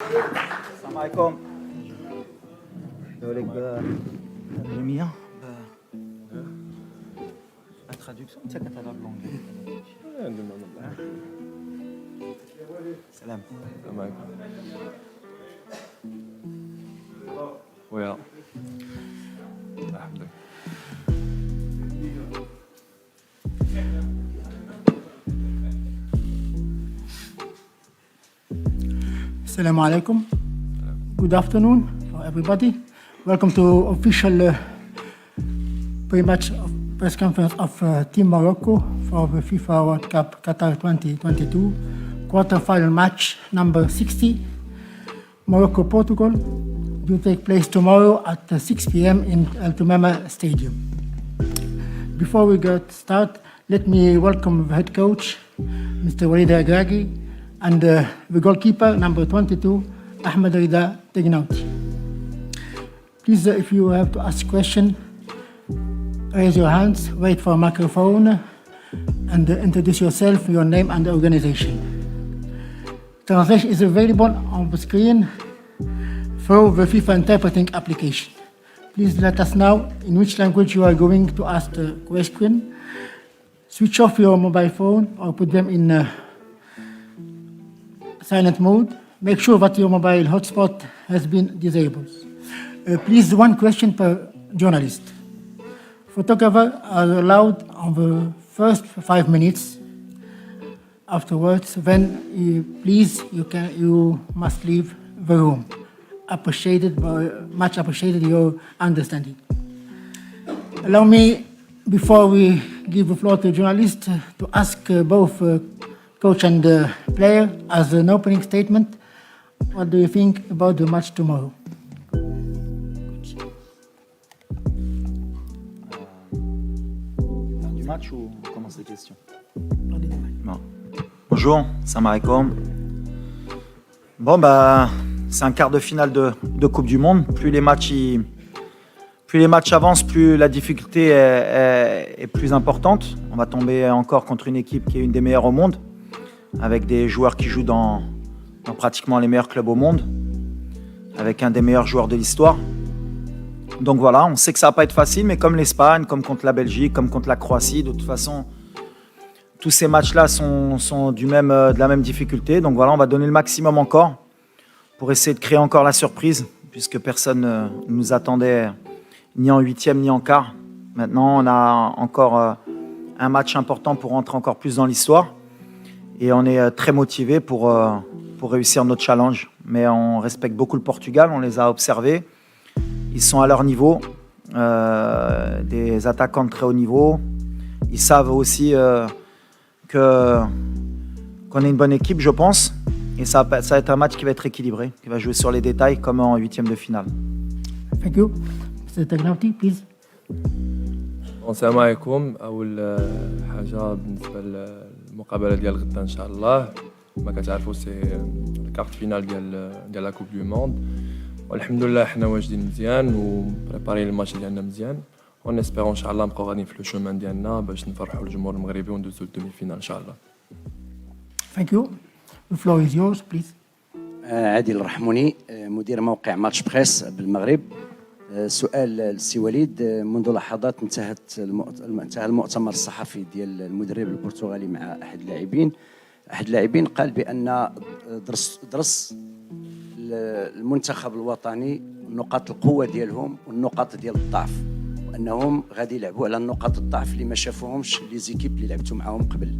السلام عليكم. دولك جميع la traduction de cette catalogue longue. Salam. ويا الحمد لله. Assalamu alaikum. Good afternoon for everybody. Welcome to official pre-match press conference of Team Morocco for the FIFA World Cup Qatar 2022 quarter-final match number 60, Morocco-Portugal, will take place tomorrow at 6 p.m. in El Tumama Stadium. Before we get started, let me welcome the head coach, Mr. Walid Agraghi, and the goalkeeper, number 22, Ahmed Rida Tegnauti. Please, if you have to ask a question, raise your hands, wait for a microphone, and introduce yourself, your name and the organization. Translation is available on the screen through the FIFA interpreting application. Please let us know in which language you are going to ask the question. Switch off your mobile phone or put them in silent mode. Make sure that your mobile hotspot has been disabled. Please, one question per journalist. Photographers are allowed on the first 5 minutes. Afterwards, then please, you must leave the room. Much appreciated your understanding. Allow me, before we give the floor to journalists, to ask both coach and player as an opening statement. What do you think about the match tomorrow? Du match ou on commence les questions? Non. Bonjour, salam alaikum. Bon, c'est un quart de finale de Coupe du Monde. Plus les matchs avancent, plus la difficulté est plus importante. On va tomber encore contre une équipe qui est une des meilleures au monde, avec des joueurs qui jouent dans pratiquement les meilleurs clubs au monde, avec un des meilleurs joueurs de l'histoire. Donc voilà, on sait que ça va pas être facile, mais comme l'Espagne, comme contre la Belgique, comme contre la Croatie, de toute façon, tous ces matchs-là sont de la même difficulté. Donc voilà, on va donner le maximum encore pour essayer de créer encore la surprise, puisque personne ne nous attendait ni en huitième ni en quart. Maintenant, on a encore un match important pour rentrer encore plus dans l'histoire. Et on est très motivé pour réussir notre challenge. Mais on respecte beaucoup le Portugal, on les a observés. Ils sont à leur niveau, des attaquants de très haut niveau. Ils savent aussi qu'on est une bonne équipe, je pense. Et ça va être un match qui va être équilibré, qui va jouer sur les détails comme en huitième de finale. Thank you. Mr. Tegnauti, please. السلام عليكم. أول حاجة بالنسبة للمقابلة ديال غدا إن شاء الله، كما كتعرفوا سي الكارت فينال ديال لا كوب دو موند، والحمد لله حنا واجدين مزيان وبريبارين الماتش ديالنا مزيان، ونسبيرون إن شاء الله نبقاو غاديين في لو شومان ديالنا باش نفرحوا الجمهور المغربي وندوزو للدومي فينال إن شاء الله. Thank you. The floor is yours, please. عادل الرحموني، مدير موقع ماتش بريس بالمغرب. سؤال للسي وليد. منذ لحظات انتهى المؤتمر الصحفي ديال المدرب البرتغالي مع احد اللاعبين قال بان درس المنتخب الوطني نقاط القوه ديالهم والنقاط ديال الضعف، وانهم غادي يلعبوا على نقاط الضعف اللي ما شافوهمش لي زيكيب اللي لعبتوا معاهم قبل.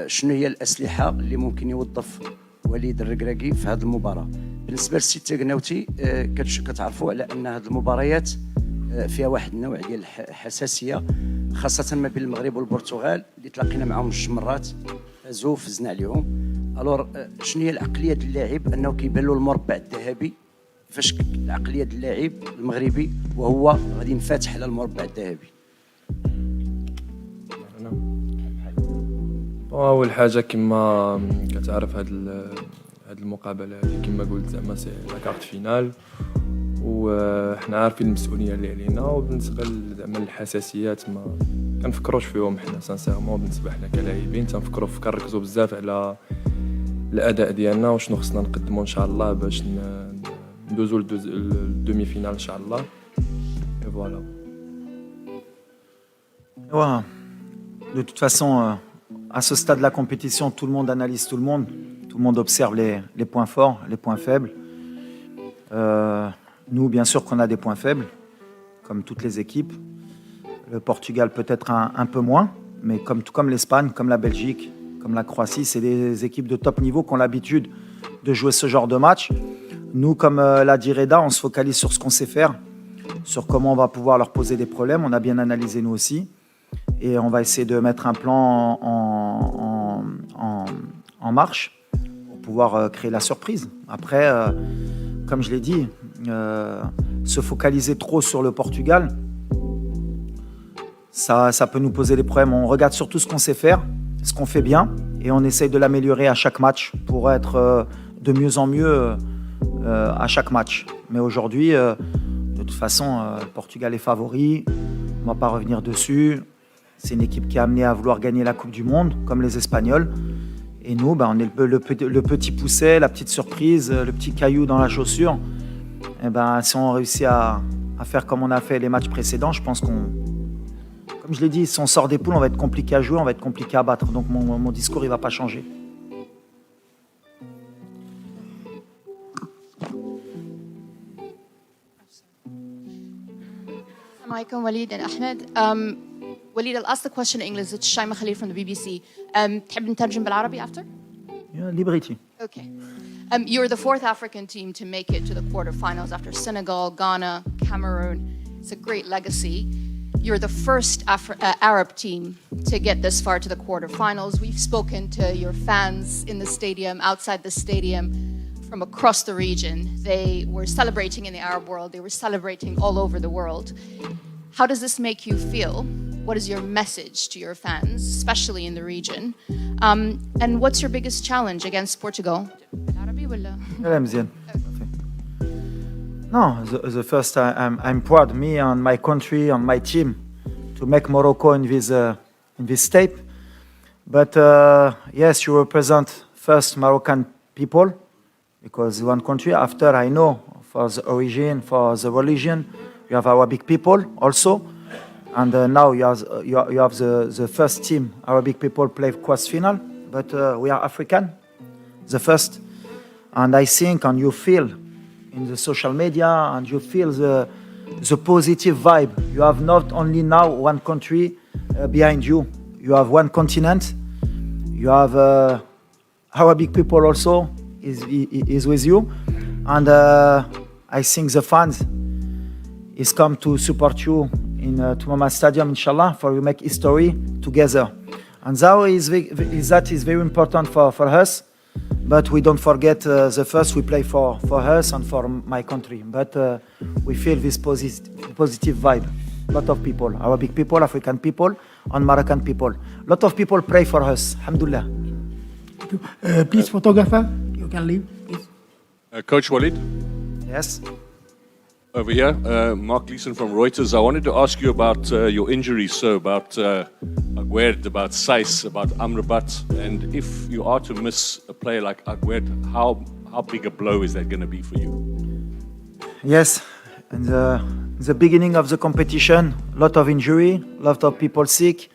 شنو هي الاسلحه اللي ممكن يوظف وليد الركراكي في هذه المباراه؟ بالنسبه للسي تيغناوتي، كتعرفوا على ان هذه المباريات فيها واحد النوع ديال الحساسيه، خاصه ما بين المغرب والبرتغال اللي تلاقينا معهم 2 مرات، فازوا فزنا عليهم. الور شنو هي العقليه ديال اللاعب انه كيبان له المربع الذهبي؟ فاش العقليه ديال اللاعب المغربي وهو غادي ينفتح على المربع الذهبي؟ اول حاجه كما كتعرف هاد المقابله هذه كما قلت زعما سي لا كارت فينال، وحنا عارفين المسؤوليه اللي علينا، وبالنسبه زعما الحساسيات ما كنفكروش فيهم حنا سانسيرمون. بالنسبه حنا كلاعبين كنركزوا بزاف على الاداء ديالنا وشنو خصنا نقدموا ان شاء الله باش ندوزو للدومي فينال ان شاء الله. Et voilà. Ouais. De toute façon, à ce stade de la compétition, tout le monde analyse tout le monde observe les points forts, les points faibles. Nous, bien sûr qu'on a des points faibles, comme toutes les équipes. Le Portugal peut-être un peu moins, mais comme l'Espagne, comme la Belgique, comme la Croatie, c'est des équipes de top niveau qui ont l'habitude de jouer ce genre de match. Nous, comme l'a dit Reda, on se focalise sur ce qu'on sait faire, sur comment on va pouvoir leur poser des problèmes. On a bien analysé nous aussi. Et on va essayer de mettre un plan en marche pour pouvoir créer la surprise. Après, comme je l'ai dit, se focaliser trop sur le Portugal, ça peut nous poser des problèmes. On regarde surtout ce qu'on sait faire, ce qu'on fait bien, et on essaye de l'améliorer à chaque match pour être de mieux en mieux à chaque match. Mais aujourd'hui, de toute façon, le Portugal est favori. On ne va pas revenir dessus. C'est une équipe qui est amenée à vouloir gagner la Coupe du Monde, comme les Espagnols. Et nous, on est le petit pousset, la petite surprise, le petit caillou dans la chaussure. Et si on réussit à faire comme on a fait les matchs précédents, je pense comme je l'ai dit, si on sort des poules, on va être compliqué à jouer, on va être compliqué à battre. Donc mon discours, il ne va pas changer. Assalamu alaikum, Walid and Ahmed. Walid, I'll ask the question in English. It's Shaima Khalil from the BBC. تحب نترجم بالعربي after? Yeah, liberty. Okay. You're the fourth African team to make it to the quarterfinals after Senegal, Ghana, Cameroon. It's a great legacy. You're the first Arab team to get this far to the quarterfinals. We've spoken to your fans in the stadium, outside the stadium, from across the region. They were celebrating in the Arab world. They were celebrating all over the world. How does this make you feel? What is your message to your fans, especially in the region? And what's your biggest challenge against Portugal? No, the first I'm proud, me and my country and my team, to make Morocco in this state. But yes, you represent first Moroccan people, because one country. After, I know for the origin, for the religion, you have Arabic people also. And now you have the first team, Arabic people play quarter final, but we are African, the first. And I think, and you feel in the social media, and you feel the positive vibe. You have not only now one country behind you, you have one continent, you have Arabic people also is with you. And I think the fans is come to support you in Tumama Stadium, inshallah, for we make history together. And that is very important for us. But we don't forget the first we play for us and for my country. But we feel this positive vibe. A lot of people, Arabic people, African people, and Moroccan people. A lot of people pray for us. Alhamdulillah. Please, photographer, you can leave, please. Coach Walid? Yes. Over here, Mark Gleeson from Reuters. I wanted to ask you about your injuries, so about Aguerd, about Saiss, about Amrabat, and if you are to miss a player like Aguerd, how big a blow is that going to be for you? Yes, in the beginning of the competition, a lot of injury, a lot of people sick.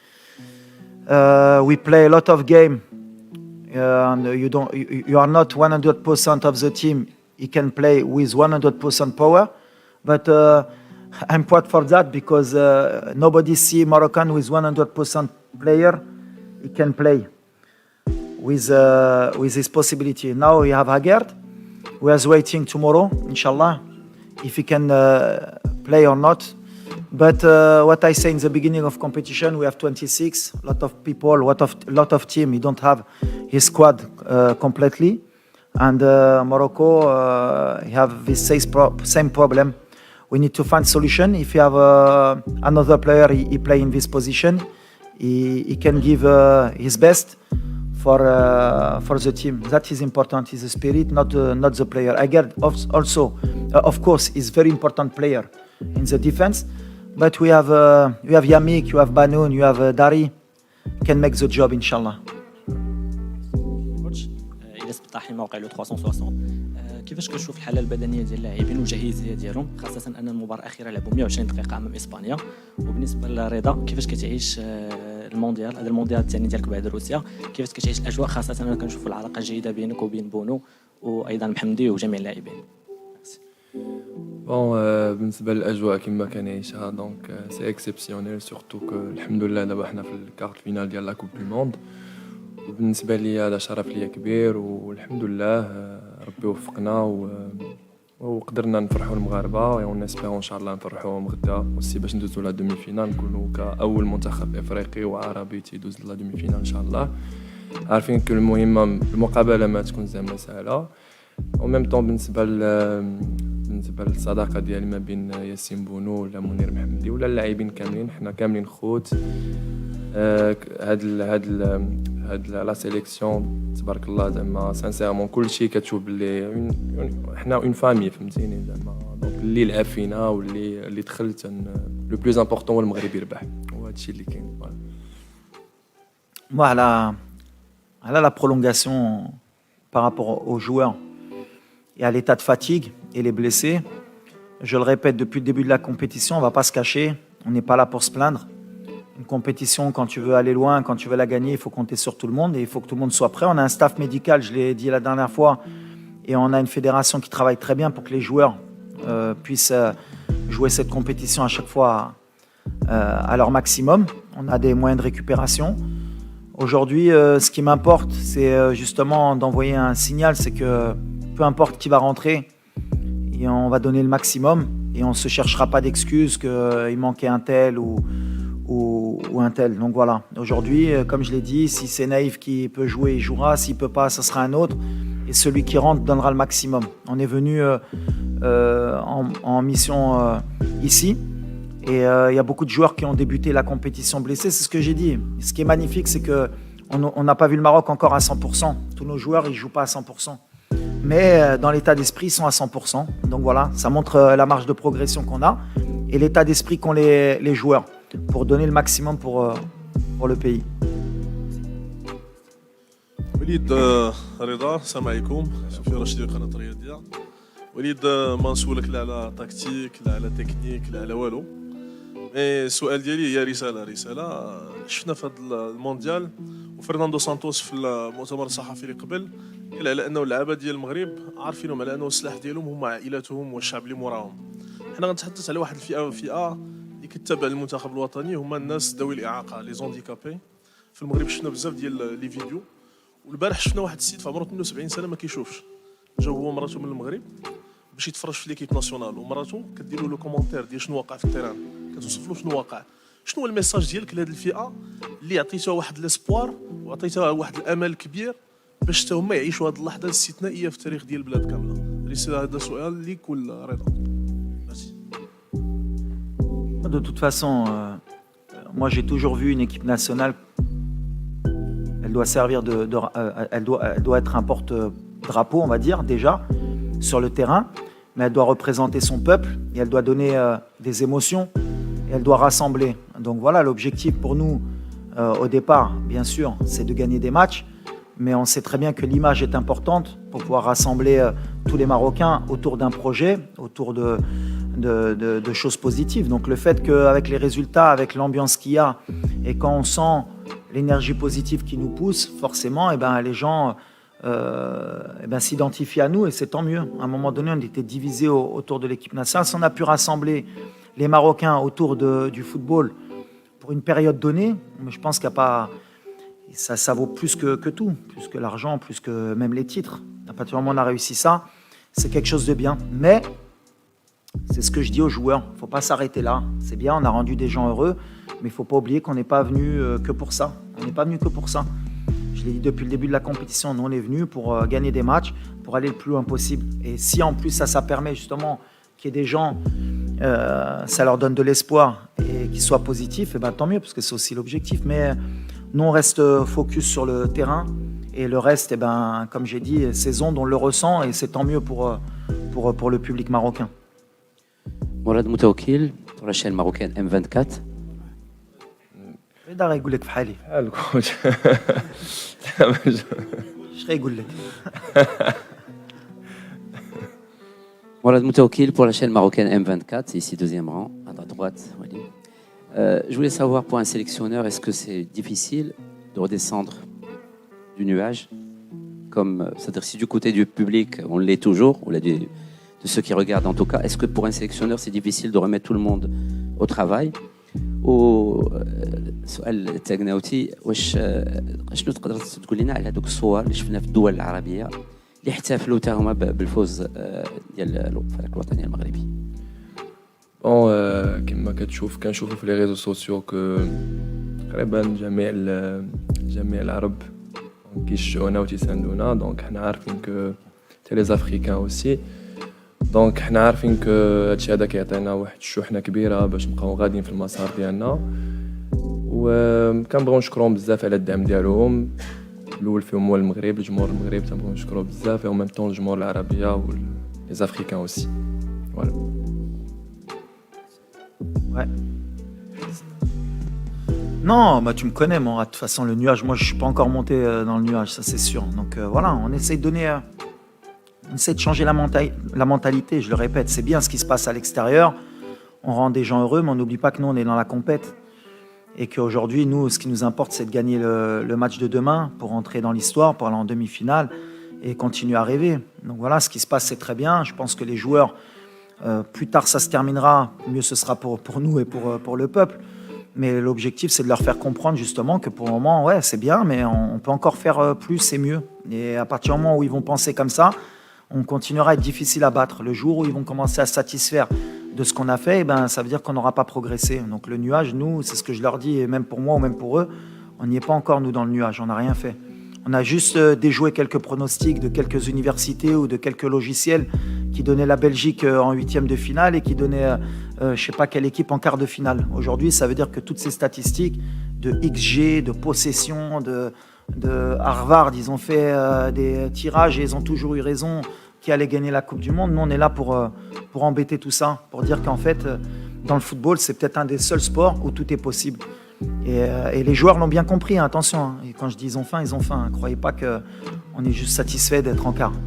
We play a lot of game, and you are not 100% of the team. You can play with 100% power. But I'm proud for that, because nobody see Moroccan with 100% player. He can play with this possibility. Now we have Aguerd. We are waiting tomorrow, inshallah, if he can play or not. But what I say in the beginning of competition, we have 26. A lot of people, lot of team. He don't have his squad completely, and Morocco have this same problem. We need to find solution. If you have another player, he play in this position, he can give his best for the team. That is important. Is the spirit, not the player. Aguerd also, of course, is very important player in the defense. But you have Yamik, you have Banoun, you have Dari, can make the job, inshallah. Coach, افتتاحي موقع لو 360 كيفاش كتشوف الحاله البدنيه ديال اللاعبين والجاهزيه ديالهم خاصه ان المباراه الاخيره لعبوا 120 دقيقه امام اسبانيا وبالنسبه لرضا كيفاش كتعيش المونديال هذا المونديال الثاني ديالك بعد روسيا كيفاش كتعيش الاجواء خاصه انا كنشوف العلاقه الجيده بينك وبين بونو وايضا محمدي وجميع اللاعبين. بون بالنسبه للاجواء كما كنعيشها دونك سي اكسبسيونيل سورتو كو الحمد لله دابا حنا في الكارت فينال ديال لا كوب دو موند وبالنسبه لي هذا شرف ليا كبير والحمد لله ربي وفقنا وقدرنا نفرحوا المغاربه ونسبيرو ان شاء الله نفرحوهم غدا وسي باش ندوزو لا دومي فينال نكونوا كاول منتخب افريقي وعربي تيدوز لا دومي فينال ان شاء الله عارفين كل المهمه المقابله ما تكون زعما سهله وميم طون بالنسبه للصداقه ديالي ما بين ياسين بونو ولا منير محمدي ولا اللاعبين كاملين حنا كاملين خوت هاد لا سيليكسيون تبارك الله زعما سانسيرمون كلشي كتشوف بلي حنا اون فامي فهمتيني زعما دونك اللي لعب فينا واللي دخلت لو بلوز امبورطون هو المغرب يربح وهذا الشيء اللي كاين. Moi, à la prolongation par rapport aux joueurs et à l'état de fatigue et les blessés, je le répète depuis le début de la compétition, on ne va pas se cacher, on n'est pas là pour se plaindre. Une compétition, quand tu veux aller loin, quand tu veux la gagner, il faut compter sur tout le monde et il faut que tout le monde soit prêt. On a un staff médical, je l'ai dit la dernière fois, et on a une fédération qui travaille très bien pour que les joueurs puissent jouer cette compétition à chaque fois à leur maximum. On a des moyens de récupération. Aujourd'hui, ce qui m'importe, c'est justement d'envoyer un signal, c'est que peu importe qui va rentrer, et on va donner le maximum et on ne se cherchera pas d'excuses qu'il manquait un tel ou un tel. Donc voilà, aujourd'hui, comme je l'ai dit, si c'est Naïf qui peut jouer, il jouera, s'il ne peut pas, ce sera un autre, et celui qui rentre donnera le maximum. On est venu en mission ici, et il y a beaucoup de joueurs qui ont débuté la compétition blessés, c'est ce que j'ai dit. Ce qui est magnifique, c'est qu'on n'a pas vu le Maroc encore à 100%. Tous nos joueurs, ils ne jouent pas à 100%. Mais dans l'état d'esprit, ils sont à 100%. Donc voilà, ça montre la marge de progression qu'on a et l'état d'esprit qu'ont les joueurs pour donner le maximum pour le pays. وليد رضا السلام عليكم سفير رشيدي قناه الرياضيه. وليد ما نسولك لا على تكتيك لا على تكنيك لا على والو مي السؤال ديالي هي رساله شفنا في هذا المونديال وفرناندو سانتوس في المؤتمر الصحفي اللي قبل قال على انه اللعابه ديال المغرب عارفينهم على انه السلاح ديالهم هما عائلاتهم والشعب اللي موراهم. حنا غنتحدث على واحد الفئه اللي كتتابع المنتخب الوطني هما الناس ذوي الاعاقه لي زونديكابي. في المغرب شفنا بزاف ديال لي فيديو والبارح شفنا واحد السيد في عمره 72 سنه ما كيشوفش جا هو ومراته من المغرب باش يتفرج في ليكيب ناسيونال ومراته كدير له لو كومونتير ديال شنو واقع في التيران كتوصف له شنو واقع. شنو هو الميساج ديالك لهذه الفئه اللي عطيتها واحد لاسبوار وعطيتها واحد الامل كبير باش حتى هما يعيشوا هذه اللحظه الاستثنائيه في التاريخ ديال البلاد كامله؟ رساله هذا سؤال ليك ولا رضا؟ ميرسي. De toute façon, moi j'ai toujours vu une équipe nationale, elle doit servir elle doit être un porte-drapeau, on va dire, déjà, sur le terrain, mais elle doit représenter son peuple et elle doit donner des émotions et elle doit rassembler. Donc voilà, l'objectif pour nous, au départ, bien sûr, c'est de gagner des matchs, mais on sait très bien que l'image est importante pour pouvoir rassembler tous les Marocains autour d'un projet, autour de choses positives. Donc le fait qu'avec les résultats, avec l'ambiance qu'il y a, et quand on sent l'énergie positive qui nous pousse, forcément, les gens s'identifient à nous et c'est tant mieux. À un moment donné, on était divisés autour de l'équipe nationale. Si on a pu rassembler les Marocains autour du football pour une période donnée, je pense qu'il n'y a pas... Ça vaut plus que tout, plus que l'argent, plus que même les titres. À partir du moment où on a réussi ça, c'est quelque chose de bien. Mais c'est ce que je dis aux joueurs, il ne faut pas s'arrêter là. C'est bien, on a rendu des gens heureux, mais il ne faut pas oublier qu'on n'est pas venu que pour ça. On n'est pas venu que pour ça. Je l'ai dit depuis le début de la compétition, nous on est venu pour gagner des matchs, pour aller le plus loin possible. Et si en plus ça permet justement qu'il y ait des gens, ça leur donne de l'espoir et qu'ils soient positifs, et tant mieux, parce que c'est aussi l'objectif. Mais nous on reste focus sur le terrain et le reste, comme j'ai dit, ces ondes on le ressent et c'est tant mieux pour le public marocain. مراد متوكل رشا الماروكان M24. دار يقول لك في حالي بحال كوتش Je يقول لك. Voilà, Moutaoukil pour la chaîne marocaine M24, ici deuxième rang, à ta droite. Walid. Je voulais savoir pour un sélectionneur, est-ce que c'est difficile de redescendre du nuage c'est-à-dire si du côté du public, on l'est toujours, ou de ceux qui regardent en tout cas, est-ce que pour un sélectionneur, c'est difficile de remettre tout le monde au travail السؤال الثاني اوتي شنو تقدر تقول لنا على هذوك الصور اللي شفنا في الدول العربيه اللي احتفلوا حتى هما بالفوز ديال الفريق الوطني المغربي. كما كنشوفوا في لي ريزو سوسيو كو تقريبا جميع العرب كيشجعونا وتيساندونا دونك حنا عارفين كو تي لي افريكان اوسي دونك حنا عارفين كو هادشي هذا كيعطينا واحد الشحنه كبيره باش نبقاو غاديين في المسار ديالنا وكنبغيو نشكرهم بزاف على الدعم ديالهم الاول فيهم هو المغرب الجمهور المغربي تنبغيو نشكروه بزاف و ميم طون الجمهور العربيه و لي افريكان اوسي فوالا. Ouais. Non, bah tu me connais, moi. De toute façon, le nuage, moi, je suis pas encore monté dans le nuage, ça c'est sûr. Donc voilà, on essaie de donner, on essaie de changer la mentalité. Je le répète, c'est bien ce qui se passe à l'extérieur. On rend des gens heureux, mais on n'oublie pas que nous, on est dans la compète et qu'aujourd'hui, nous, ce qui nous importe, c'est de gagner le match de demain pour entrer dans l'histoire, pour aller en demi-finale et continuer à rêver. Donc voilà, ce qui se passe, c'est très bien. Je pense que les joueurs, plus tard, ça se terminera, mieux ce sera pour nous et pour le peuple. Mais l'objectif, c'est de leur faire comprendre justement que pour le moment, ouais, c'est bien, mais on peut encore faire plus et mieux. Et à partir du moment où ils vont penser comme ça, on continuera à être difficile à battre. Le jour où ils vont commencer à se satisfaire de ce qu'on a fait, ben, ça veut dire qu'on n'aura pas progressé. Donc le nuage, nous, c'est ce que je leur dis, et même pour moi ou même pour eux, on n'y est pas encore, nous, dans le nuage, on n'a rien fait. On a juste déjoué quelques pronostics de quelques universités ou de quelques logiciels qui donnaient la Belgique en 8e de finale et qui donnaient je sais pas quelle équipe en quart de finale. Aujourd'hui, ça veut dire que toutes ces statistiques de XG, de possession, de Harvard, ils ont fait des tirages et ils ont toujours eu raison qui allait gagner la Coupe du Monde. Nous, on est là pour embêter tout ça, pour dire qu'en fait, dans le football, c'est peut-être un des seuls sports où tout est possible. Et les joueurs l'ont bien compris, hein, attention. Hein. Et quand je dis ils ont faim, ils ont faim. Ne croyez pas qu'on est juste satisfait d'être en quart.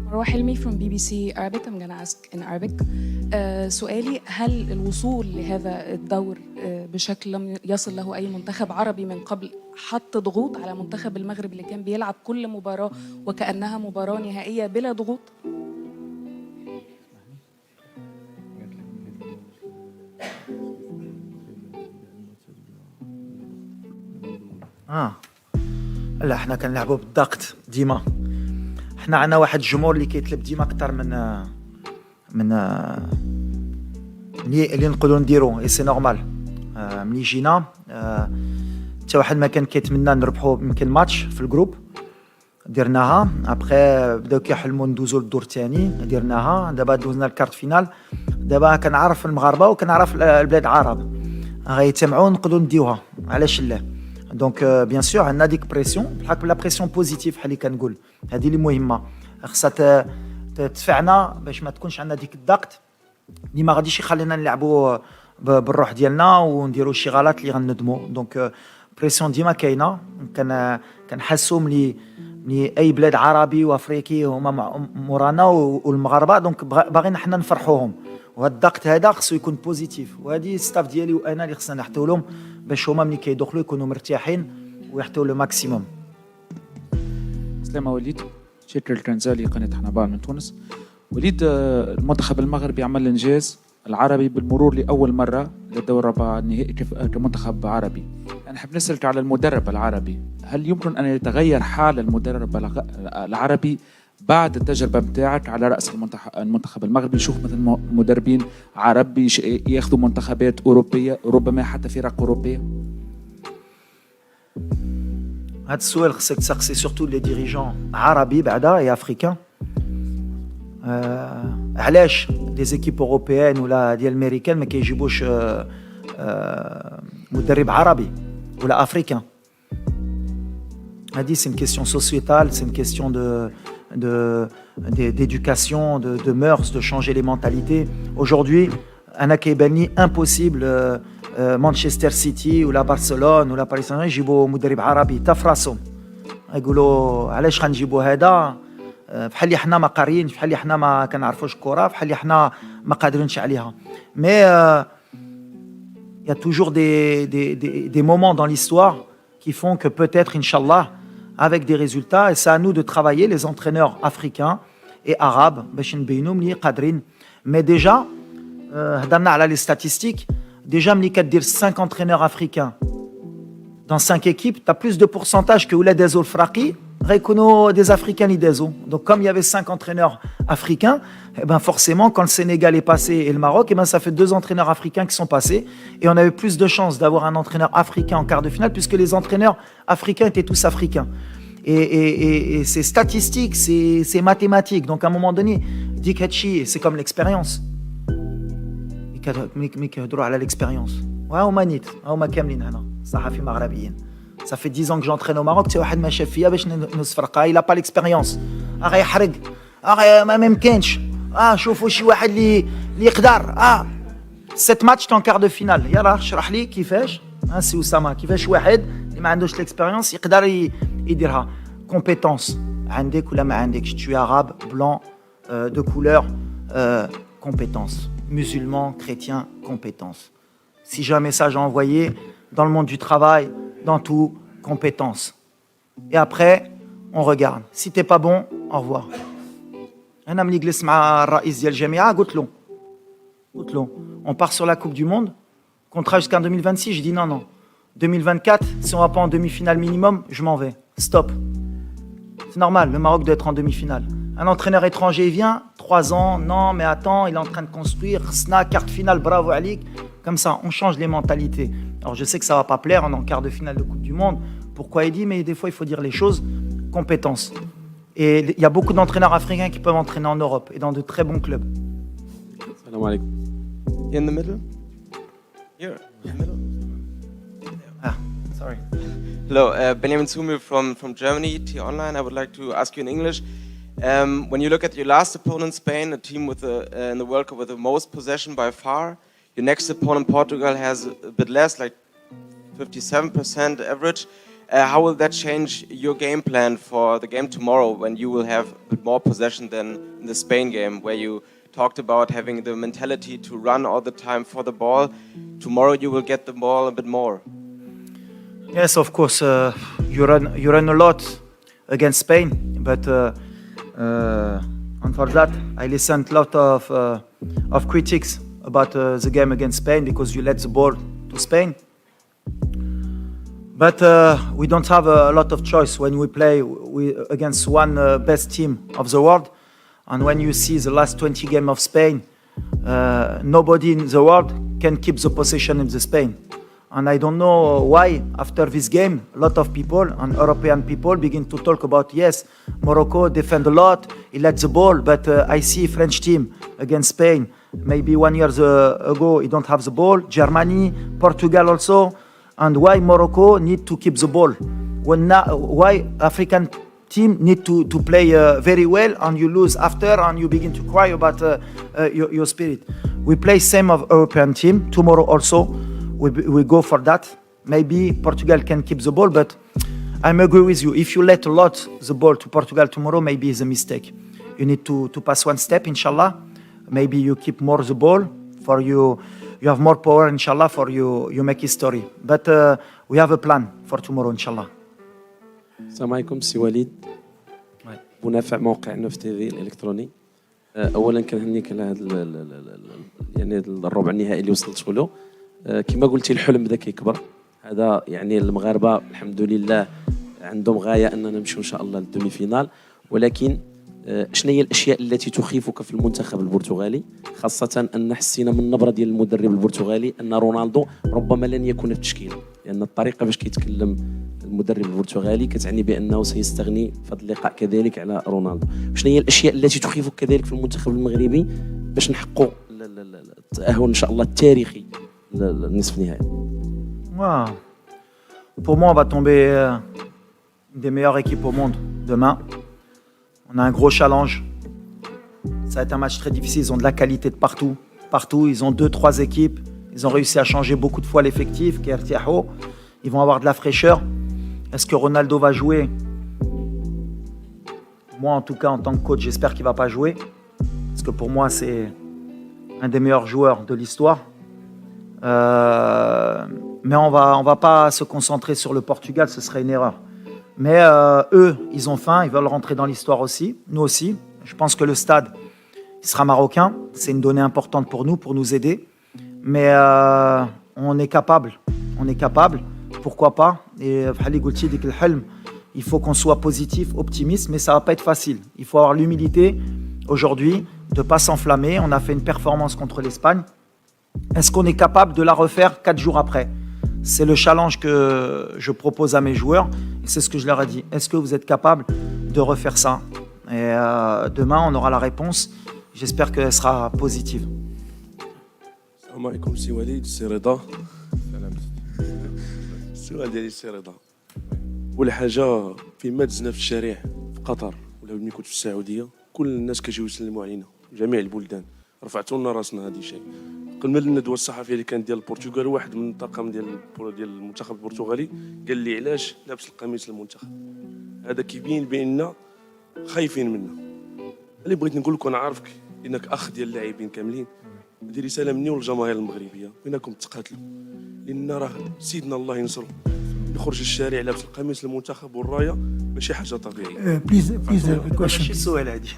مروة حلمي from BBC Arabic. I'm gonna ask in Arabic. سؤالي هل الوصول لهذا الدور بشكل لم يصل له أي منتخب عربي من قبل حط ضغوط على منتخب المغرب اللي كان بيلعب كل مباراة وكأنها مباراة نهائية بلا ضغوط؟ لا احنا كنلعبوا بالضغط ديما. احنا عندنا واحد الجمهور اللي كيطلب ديما اكثر من اللي نقدروا نديرو اي سي نورمال. ملي جينا حتى واحد ما كان كيتمنى نربحوا يمكن ماتش في الجروب درناها. ابخي بداو كيحلموا ندوزو للدور الثاني درناها. دابا دوزنا الكارت فينال. دابا كنعرف المغاربه وكنعرف البلاد العرب غيتجمعوا نقدروا نديوها علاش لا. دونك بيان سور عندنا ديك بريسيون بحال لا بريسيون بوزيتيف بحال اللي كنقول هذه اللي مهمه. خاصها تدفعنا باش ما تكونش عندنا ديك الضغط اللي ما غاديش يخلينا نلعبوا بالروح ديالنا ونديروا شي غلط اللي غندموا. دونك بريسيون ديما كاينه. كنحسوا ملي اي بلاد عربي وافريقي هما مورانا والمغاربه دونك باغيين حنا نفرحوهم. وهذا الضغط هذا خصو يكون بوزيتيف. وهذه ستاف ديالي وانا اللي خصنا نحطوا لهم باش هما ملي كيدخلوا يكونوا مرتاحين ويحطوا لو ماكسيموم. سلامة وليد، شكر الكنزالي قناة حنبال من تونس. وليد، المنتخب المغربي عمل الانجاز العربي بالمرور لاول مره للدور الربع النهائي كمنتخب عربي. انا حاب نسالك على المدرب العربي، هل يمكن ان يتغير حال المدرب العربي بعد التجربه بتاعك على راس المنتخب المغربي؟ نشوف مثلا مدربين عربي ياخذوا منتخبات اوروبيه، ربما حتى فرق اوروبيه. هذا السؤال خصك تسقسي سورتو لي ديريجون عربي بعدا اي افريكان. علاش لي زيكيب اوروبيان ولا ديال الامريكان ما كيجيبوش مدرب عربي ولا افريكان؟ هذه سي une question sociétale, c'est une question d'éducation, de mœurs, de changer les mentalités. Aujourd'hui, انا كيبان لي impossible مانشستر سيتي ولا برشلونه ولا باريس سان جيرمان يجيبوا مدرب عربي تا فراسهم يقولوا علاش غنجيبوا هذا بحال اللي حنا ما قاريينش بحال اللي حنا ما كنعرفوش الكره بحال اللي حنا ما قادرينش عليها مي il y a toujours des moments dans l'histoire qui font que peut-être inchallah avec des résultats et c'est à nous de travailler les entraîneurs africains et arabes باش نبينوا ملي قادرين mais déjà هضرنا على les statistiques déjà ملي كدير 5 entraîneurs africains dans 5 équipes tu as plus de pourcentage que ولاد ازو الفراقي غيكونوا des africains اللي دازو donc comme il y avait 5 entraîneurs africains eh ben forcément quand le Sénégal est passé et le Maroc eh ben ça fait 2 entraîneurs africains qui sont passés et on avait plus de chances d'avoir un entraîneur africain en quart de finale puisque les entraîneurs africains étaient tous africains et c'est statistique c'est mathématique donc à un moment donné dik hatchi c'est comme l'expérience ملي كيهضروا على l'expérience وهما نيت هما كاملين هنا صحفي مغربيين ça fait 10 ans que j'entraîne au Maroc حتى واحد ما شاف فيا باش نصفرقها il a pas l'expérience غيحرق ما ممكنش شوفوا شي واحد اللي يقدر 7 ماتش تاع كار دو فينال يلا اشرح لي كيفاش سي اسامه كيفاش واحد اللي ما عندوش l'expérience يقدر يديرها compétence عندك ولا ما عندكش tu es arabe blanc de couleur compétence musulman chrétien compétence si j'ai un message à envoyer dans le monde du travail dans tout compétence et après on regarde si t'es pas bon au revoir انا ملي جلست مع الرئيس ديال الجامعه قلت له on part sur la coupe du monde contrat jusqu'en 2026 je dis non 2024 si on va pas en demi-finale minimum je m'en vais stop c'est normal le Maroc doit être en demi-finale un entraîneur étranger vient 3 ans non mais attends il est en train de construire sna quart finale bravo alik comme ça on change les mentalités alors je sais que ça va pas plaire on est en quart de finale de coupe du monde pourquoi il dit mais des fois il faut dire les choses compétences et il y a beaucoup d'entraîneurs africains qui peuvent entraîner en Europe et dans de très bons clubs. Salam alaikum. In the middle? Here, in the middle. Sorry. Hello, Benjamin Zumel from Germany, T-Online. I would like to ask you in English. When you look at your last opponent, Spain, a team with in the World Cup with the most possession by far, your next opponent, Portugal, has a bit less, like 57% average. How will that change your game plan for the game tomorrow when you will have a bit more possession than in the Spain game where you talked about having the mentality to run all the time for the ball? Tomorrow you will get the ball a bit more. Yes, of course, you run a lot against Spain, but and for that I listened a lot of critics about the game against Spain because you let the ball to Spain. But we don't have a lot of choice when we play against one best team of the world. And when you see the last 20 games of Spain, nobody in the world can keep the possession in the Spain. And I don't know why, after this game, a lot of people and European people begin to talk about, yes, Morocco defend a lot, he let the ball, but I see French team against Spain, maybe 1 year ago, he don't have the ball, Germany, Portugal also. And why Morocco need to keep the ball? Why African team need to play very well and you lose after and you begin to cry about your spirit? We play same of European team tomorrow also. We go for that. Maybe Portugal can keep the ball, but I'm agree with you. If you let a lot the ball to Portugal tomorrow, maybe it's a mistake. You need to pass one step, inshallah. Maybe you keep more the ball for you. You have more power, inshallah, for you make history. But we have a plan for tomorrow, inshallah. السلام عليكم سي وليد منافع موقع نوف تي في الالكتروني. اولا كنهنيك على هذا يعني الربع النهائي اللي وصلت له. كما قلتي الحلم بدا كيكبر. هذا يعني المغاربه الحمد لله عندهم غايه اننا نمشيو ان شاء الله للدومي فينال ولكن شنو هي الاشياء التي تخيفك في المنتخب البرتغالي خاصه ان حسينا من النبره ديال المدرب البرتغالي ان رونالدو ربما لن يكون في التشكيله لان الطريقه باش كيتكلم المدرب البرتغالي كتعني بانه سيستغني في هذا اللقاء كذلك على رونالدو. شنو هي الاشياء التي تخيفك كذلك في المنتخب المغربي باش نحققوا التاهل ان شاء الله التاريخي للنصف النهائي؟ Pour moi, on va tomber des meilleures équipes au monde demain. On a un gros challenge. Ça va être un match très difficile. Ils ont de la qualité de partout. Ils ont 2-3 équipes. Ils ont réussi à changer beaucoup de fois l'effectif. Ils vont avoir de la fraîcheur. Est-ce que Ronaldo va jouer? Moi, en tout cas, en tant que coach, j'espère qu'il ne va pas jouer. Parce que pour moi, c'est un des meilleurs joueurs de l'histoire. Mais on va pas se concentrer sur le Portugal, ce serait une erreur. Mais eux, ils ont faim, ils veulent rentrer dans l'histoire aussi. Nous aussi. Je pense que le stade, il sera marocain. C'est une donnée importante pour nous aider. Mais on est capable. Pourquoi pas? Et il faut qu'on soit positif, optimiste, mais ça va pas être facile. Il faut avoir l'humilité aujourd'hui de pas s'enflammer. On a fait une performance contre l'Espagne. Est-ce qu'on est capable de la refaire 4 jours après? C'est le challenge que je propose à mes joueurs. Et c'est ce que je leur ai dit. Est-ce que vous êtes capable de refaire ça? Et demain, on aura la réponse. J'espère qu'elle sera positive. السلام عليكم سي وليد سي رضا. السؤال ديالي سي رضا. أول حاجة فين ما دزنا في الشارع في قطر ولا ملي كنت في السعودية كل الناس كيجيو يسلموا علينا جميع البلدان رفعتوا لنا راسنا هذه شيء. قبل من الندوة الصحفية اللي كانت ديال البرتغال واحد من الطاقم ديال المنتخب البرتغالي قال لي علاش لابس القميص المنتخب. هذا كيبين بأننا خايفين منا. اللي بغيت نقول لك انا عارفك انك اخ ديال اللاعبين كاملين. هذه رساله مني والجماهير المغربيه وينكم تقاتلوا لان راه سيدنا الله ينصرو يخرج الشارع لابس القميص المنتخب والرايه ماشي حاجه طبيعيه. بليز ماشي سؤال هذه.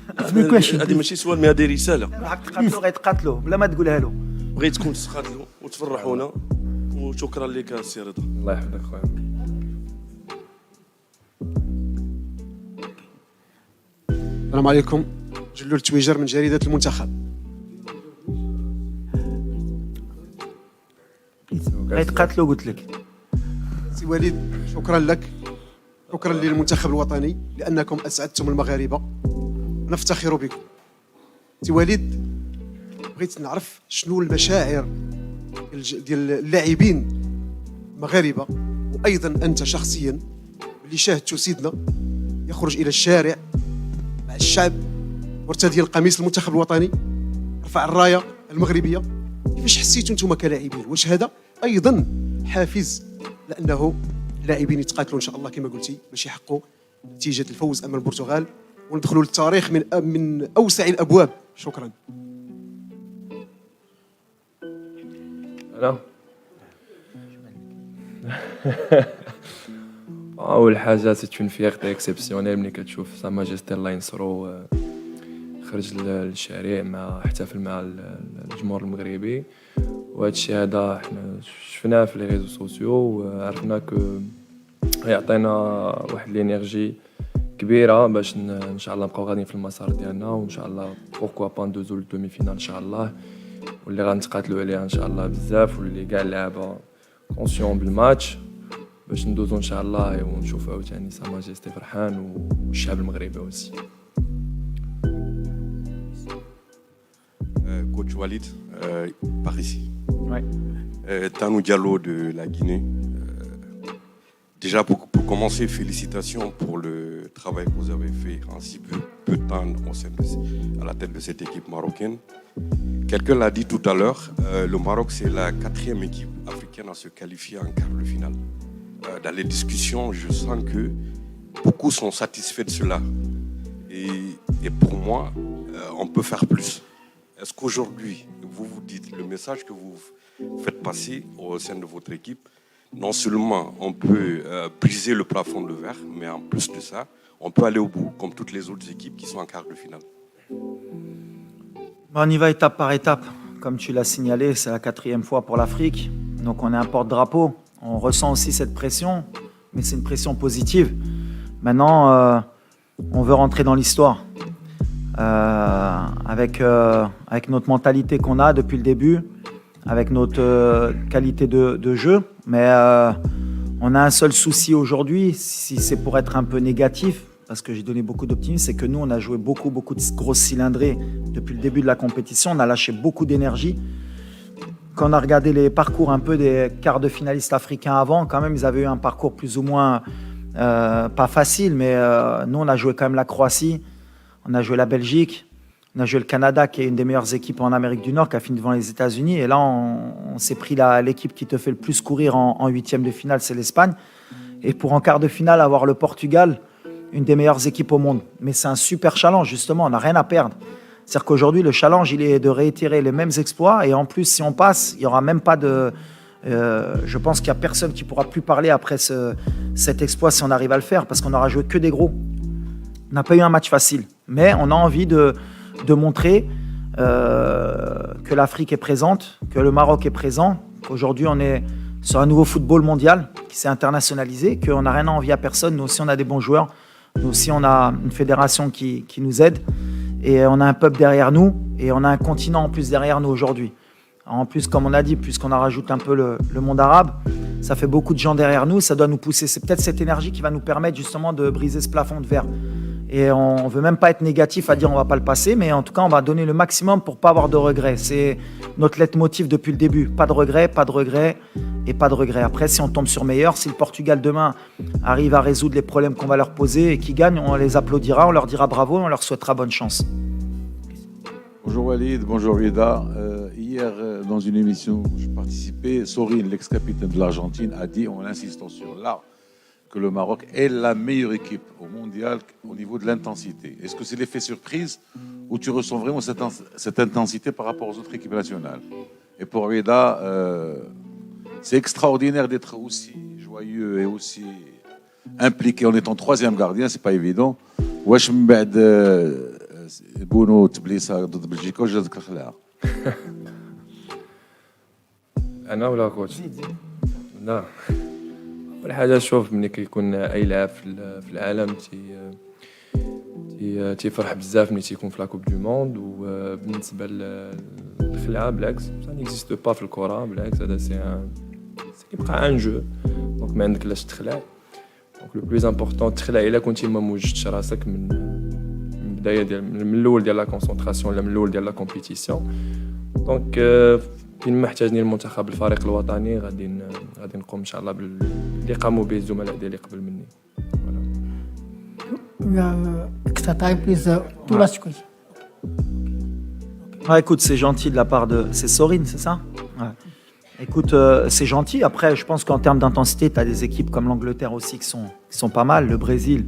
هذه ماشي سؤال مي هذه رساله. غيتقاتلوا بلا ما تقولها له. بغيتكم تقاتلوا وتفرحونا وشكرا لك السي رضا. الله يحفظك خويا. السلام عليكم. جلول تويجر من جريدة المنتخب. غيتقاتلوا قلت لك. سي وليد شكرا لك. شكرا للمنتخب الوطني لأنكم أسعدتم المغاربة. نفتخر بكم. سي وليد بغيت نعرف شنو المشاعر ديال اللاعبين المغاربة وأيضا أنت شخصيا اللي شاهدتوا سيدنا يخرج إلى الشارع مع الشعب مرتدي القميص المنتخب الوطني رفع الرايه المغربيه. كيفاش حسيتوا انتم كلاعبين؟ واش هذا ايضا حافز لانه اللاعبين يتقاتلوا ان شاء الله كما قلتي باش يحققوا نتيجه الفوز امام البرتغال وندخلوا للتاريخ من اوسع الابواب؟ شكرا. انا اول حاجه سي اون فيغتي اكسبسيونيل ملي كتشوف سا ماجستي الله ينصرو خرج للشارع مع احتفل مع الجمهور المغربي. وهذا الشيء هذا احنا شفناه في لي ريزو سوسيو وعرفنا كو يعطينا واحد الانرجي كبيره باش ان شاء الله نبقاو غاديين في المسار ديالنا وان شاء الله بوركوا با ندوزو للدومي فينال ان شاء الله واللي غنتقاتلوا عليها ان شاء الله بزاف واللي كاع اللعابه كونسيون بالماتش باش ندوزو ان شاء الله ونشوفوا عاوتاني سا ماجستي فرحان والشعب المغربي aussi. Coach Walid, par ici. Ouais. Tanou Diallo de la Guinée. Déjà, pour commencer, félicitations pour le travail que vous avez fait en si peu de temps à la tête de cette équipe marocaine. Quelqu'un l'a dit tout à l'heure, le Maroc, c'est la 4e équipe africaine à se qualifier en quart de finale. Dans les discussions, je sens que beaucoup sont satisfaits de cela. Et pour moi, on peut faire plus. Est-ce qu'aujourd'hui, vous vous dites, le message que vous faites passer au sein de votre équipe, non seulement on peut briser le plafond de verre, mais en plus de ça, on peut aller au bout, comme toutes les autres équipes qui sont en quart de finale? On y va étape par étape. Comme tu l'as signalé, c'est la 4e fois pour l'Afrique. Donc on est un porte-drapeau. On ressent aussi cette pression, mais c'est une pression positive. Maintenant, on veut rentrer dans l'histoire. Avec notre mentalité qu'on a depuis le début, avec notre qualité de jeu. Mais on a un seul souci aujourd'hui, si c'est pour être un peu négatif, parce que j'ai donné beaucoup d'optimisme, c'est que nous, on a joué beaucoup de grosses cylindrées depuis le début de la compétition. On a lâché beaucoup d'énergie. Quand on a regardé les parcours un peu des quarts de finalistes africains avant, quand même, ils avaient eu un parcours plus ou moins pas facile, mais nous, on a joué quand même la Croatie. On a joué la Belgique, On a joué le Canada, qui est une des meilleures équipes en Amérique du Nord, qui a fini devant les États-Unis. Et là, on s'est pris l'équipe qui te fait le plus courir en huitième de finale, c'est l'Espagne. Et pour en quart de finale, avoir le Portugal, une des meilleures équipes au monde. Mais c'est un super challenge, justement, on n'a rien à perdre. C'est-à-dire qu'aujourd'hui, le challenge, il est de réitérer les mêmes exploits. Et en plus, si on passe, il n'y aura même pas de... je pense qu'il n'y a personne qui ne pourra plus parler après cet exploit si on arrive à le faire, parce qu'on n'aura joué que des gros. On n'a pas eu un match facile. Mais on a envie de montrer que l'Afrique est présente, que le Maroc est présent, qu'aujourd'hui on est sur un nouveau football mondial qui s'est internationalisé, qu'on n'a rien à envier à personne. Nous aussi on a des bons joueurs, nous aussi on a une fédération qui nous aide, et on a un peuple derrière nous, et on a un continent en plus derrière nous aujourd'hui. En plus, comme on a dit, puisqu'on a rajouté un peu le monde arabe, ça fait beaucoup de gens derrière nous, ça doit nous pousser. C'est peut-être cette énergie qui va nous permettre justement de briser ce plafond de verre. Et on ne veut même pas être négatif à dire on ne va pas le passer, mais en tout cas, on va donner le maximum pour ne pas avoir de regrets. C'est notre leitmotiv depuis le début. Pas de regrets, pas de regrets et pas de regrets. Après, si on tombe sur meilleur, si le Portugal demain arrive à résoudre les problèmes qu'on va leur poser et qu'ils gagnent, on les applaudira, on leur dira bravo, on leur souhaitera bonne chance. Bonjour Walid, bonjour Rida. Hier, dans une émission où je participais, Sorin, l'ex-capitaine de l'Argentine, a dit, en insistant sur là, que le Maroc est la meilleure équipe au mondial au niveau de l'intensité. Est-ce que c'est l'effet surprise ou tu ressens vraiment cette intensité par rapport aux autres équipes nationales? Et pour Rida, c'est extraordinaire d'être aussi joyeux et aussi impliqué en étant troisième gardien, c'est pas évident. واش من بعد بونو تبليسه ضد بلجيكا واش جاتك الخلاعه؟ انا ولا كوتش؟ لا ولا حاجه. شوف ملي كيكون اي لاعب في العالم تيفرح بزاف ملي تيكون في لا كوب دو موند. وبالنسبه للخلعه بالعكس سا نيكزيست با في الكره، بالعكس هذا سي كيبقى ان جو، دونك ما عندك لاش تخلع. دونك لو بلوز امبورطون تخلع الا كنتي ما موجدتش راسك من البدايه ديال من الاول ديال لا كونسونطراسيون ولا من الاول ديال لا كومبيتيسيون. دونك فين ما احتاجني المنتخب الفريق الوطني غادي نقوم ان شاء الله باللي قاموا به الزملاء ديالي قبل مني. Extra time, please. Two last questions. Ah, écoute, c'est gentil de la part de... C'est Sorin, c'est ça? Ouais. Écoute, c'est gentil. Après, je pense qu'en termes d'intensité, tu as des équipes comme l'Angleterre aussi qui sont pas mal. Le Brésil,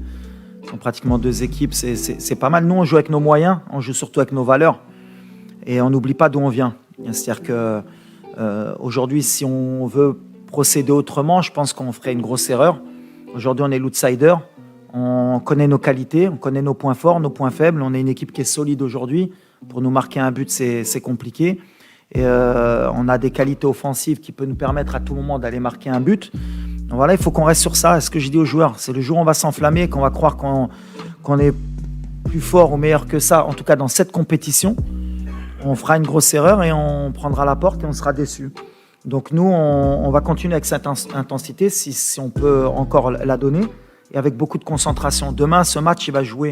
sont pratiquement deux équipes. C'est pas mal. Nous, on joue avec nos moyens. On joue surtout avec nos valeurs. Et on n'oublie pas d'où on vient. C'est-à-dire que aujourd'hui, si on veut procéder autrement, je pense qu'on ferait une grosse erreur. Aujourd'hui, on est l'outsider. On connaît nos qualités, on connaît nos points forts, nos points faibles. On est une équipe qui est solide aujourd'hui. Pour nous marquer un but, c'est compliqué. Et on a des qualités offensives qui peuvent nous permettre à tout moment d'aller marquer un but. Donc voilà, il faut qu'on reste sur ça. Ce que je dis aux joueurs, c'est le jour où on va s'enflammer, qu'on va croire qu'on est plus fort ou meilleur que ça, en tout cas dans cette compétition, on fera une grosse erreur et on prendra la porte et on sera déçus. Donc nous, on va continuer avec cette intensité, si on peut encore la donner, et avec beaucoup de concentration. Demain, ce match, il va jouer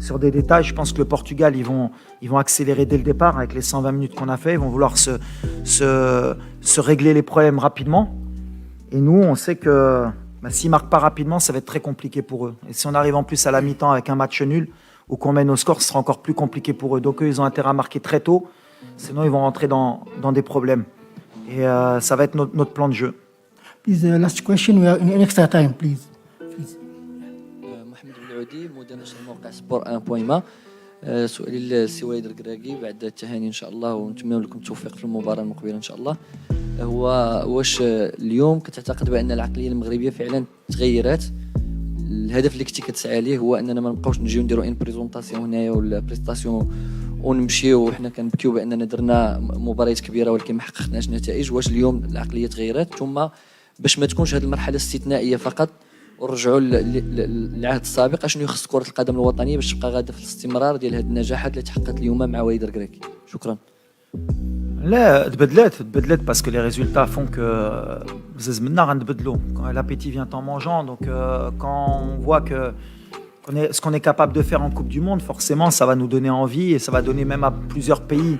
sur des détails. Je pense que le Portugal, ils vont accélérer dès le départ avec les 120 minutes qu'on a fait. Ils vont vouloir se régler les problèmes rapidement. Et nous, on sait que s'ils ne marquent pas rapidement, ça va être très compliqué pour eux. Et si on arrive en plus à la mi-temps avec un match nul ou qu'on mène au score, ce sera encore plus compliqué pour eux. Donc eux, ils ont intérêt à marquer très tôt. Sinon, ils vont rentrer dans des problèmes. Et ça va être notre plan de jeu. Please, last question. We are in extra time, please. محمد بن عودي مدير نشر موقع سبور 1.ما. سؤالي للسي وليد الكراكي بعد التهاني ان شاء الله ونتمنى لكم التوفيق في المباراه المقبله ان شاء الله. هو واش اليوم كتعتقد بان العقليه المغربيه فعلا تغيرت؟ الهدف اللي كنتي كتسعى ليه هو اننا ما نبقاوش نجيو نديرو ان بريزونطاسيون هنايا ولا بريستاسيون ونمشيو وحنا كنبكيو باننا درنا مباريات كبيره ولكن ما حققناش نتائج. واش اليوم العقليه تغيرت؟ ثم باش ما تكونش هذه المرحله استثنائيه فقط ورجعوا للعهد السابق، اشنو يخص كره القدم الوطنيه باش تبقى غاده في الاستمرار ديال هذه النجاحات اللي تحققت اليوم مع وليد الكراكي؟ شكرا. لا تبدلت parce que les résultats font que زمنا غنبدلوا. L'appétit vient en mangeant, donc quand on voit que ce qu'on est capable de faire en Coupe du Monde, forcément ça va nous donner envie et ça va donner même à plusieurs pays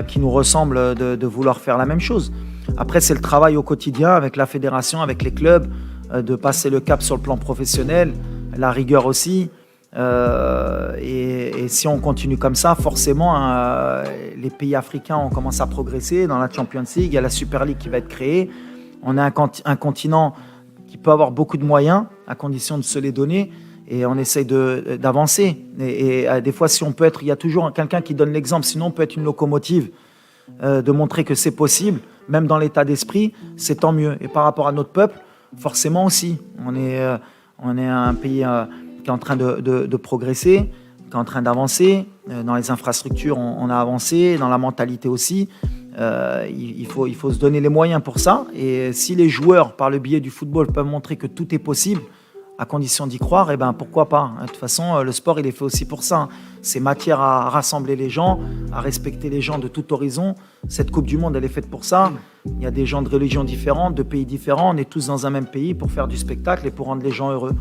qui nous ressemblent de vouloir faire la même chose. Après, c'est le travail au quotidien avec la fédération, avec les clubs, de passer le cap sur le plan professionnel, la rigueur aussi. Et si on continue comme ça, forcément, les pays africains, on commence à progresser. Dans la Champions League, il y a la Super League qui va être créée. On a un continent qui peut avoir beaucoup de moyens, à condition de se les donner. Et on essaye d'avancer. Et des fois, si on peut être... Il y a toujours quelqu'un qui donne l'exemple. Sinon, on peut être une locomotive, de montrer que c'est possible. Même dans l'état d'esprit, c'est tant mieux. Et par rapport à notre peuple, forcément aussi. On est un pays qui est en train de progresser, qui est en train d'avancer. Dans les infrastructures, on a avancé. Dans la mentalité aussi. Il faut se donner les moyens pour ça. Et si les joueurs, par le biais du football, peuvent montrer que tout est possible, à condition d'y croire, eh ben pourquoi pas. De toute façon, le sport, il est fait aussi pour ça. C'est matière à rassembler les gens, à respecter les gens de tout horizon. Cette Coupe du Monde, elle est faite pour ça. Il y a des gens de religions différentes, de pays différents. On est tous dans un même pays pour faire du spectacle et pour rendre les gens heureux.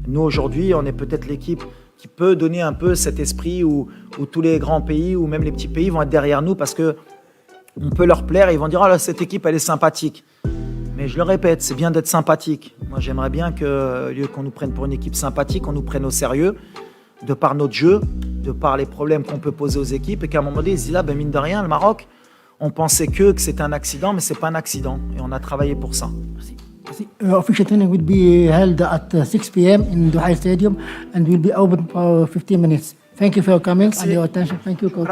Nous, aujourd'hui, on est peut-être l'équipe qui peut donner un peu cet esprit où tous les grands pays ou même les petits pays vont être derrière nous parce que on peut leur plaire et ils vont dire « Ah là, cette équipe, elle est sympathique ». Mais je le répète, c'est bien d'être sympathique. Moi, j'aimerais bien que, au lieu qu'on nous prenne pour une équipe sympathique, on nous prenne au sérieux, de par notre jeu, de par les problèmes qu'on peut poser aux équipes, et qu'à un moment donné, ils se disent là, ben, mine de rien, le Maroc, on pensait que c'était un accident, mais c'est pas un accident. Et on a travaillé pour ça. Merci. Official training will be held at 6 p.m. in Duhail Stadium and will be open for 15 minutes. Thank you for your comments and your attention. Thank you, coach.